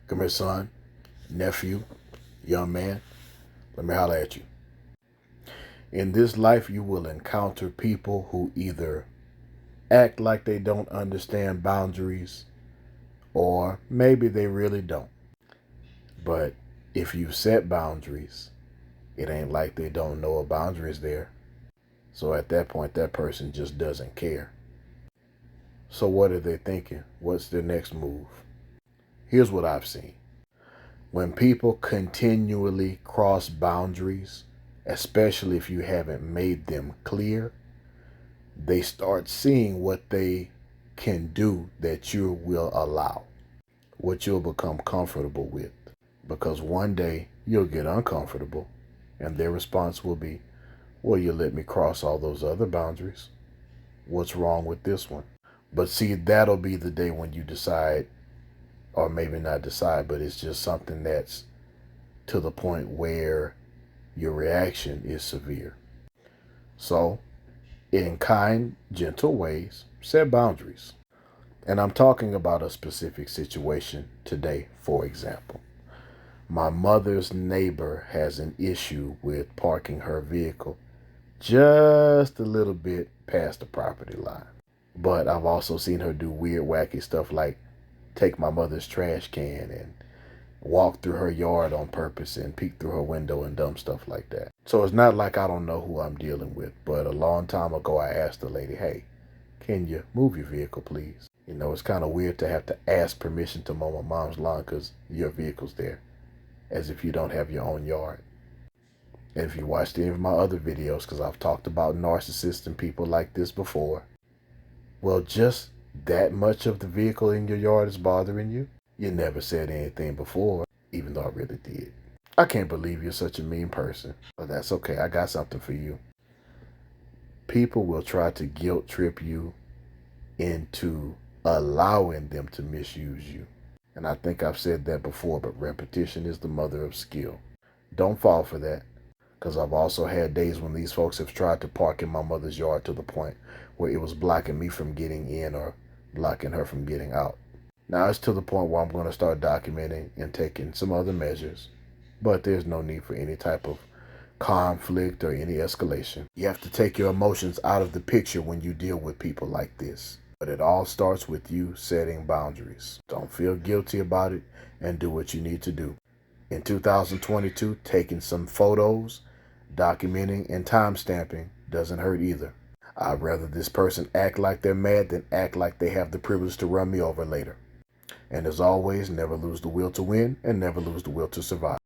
Come here, son, nephew, young man. Let me holler at you. In this life, you will encounter people who either act like they don't understand boundaries, or maybe they really don't. But if you set boundaries, it ain't like they don't know a boundary is there. So at that point, that person just doesn't care. So what are they thinking? What's their next move? Here's what I've seen. When people continually cross boundaries, especially if you haven't made them clear, they start seeing what they can do that you will allow, what you'll become comfortable with. Because one day you'll get uncomfortable and their response will be, well, you let me cross all those other boundaries. What's wrong with this one? But see, that'll be the day when you decide, or maybe not decide, but it's just something that's to the point where your reaction is severe. So, in kind, gentle ways, set boundaries. And I'm talking about a specific situation today, for example. My mother's neighbor has an issue with parking her vehicle just a little bit past the property line. But I've also seen her do weird, wacky stuff like take my mother's trash can and walk through her yard on purpose and peek through her window and dumb stuff like that. So it's not like I don't know who I'm dealing with, but a long time ago I asked the lady, hey, can you move your vehicle, please? You know, it's kind of weird to have to ask permission to mow my mom's lawn because your vehicle's there, as if you don't have your own yard. And if you watched any of my other videos, because I've talked about narcissists and people like this before, well, just that much of the vehicle in your yard is bothering you? You never said anything before, even though I really did. I can't believe you're such a mean person, but that's okay. I got something for you. People will try to guilt trip you into allowing them to misuse you. And I think I've said that before, but repetition is the mother of skill. Don't fall for that, because I've also had days when these folks have tried to park in my mother's yard to the point where it was blocking me from getting in or blocking her from getting out. Now it's to the point where I'm going to start documenting and taking some other measures, but there's no need for any type of conflict or any escalation. You have to take your emotions out of the picture when you deal with people like this. But it all starts with you setting boundaries. Don't feel guilty about it and do what you need to do. In 2022, taking some photos, documenting, and timestamping doesn't hurt either. I'd rather this person act like they're mad than act like they have the privilege to run me over later. And as always, never lose the will to win and never lose the will to survive.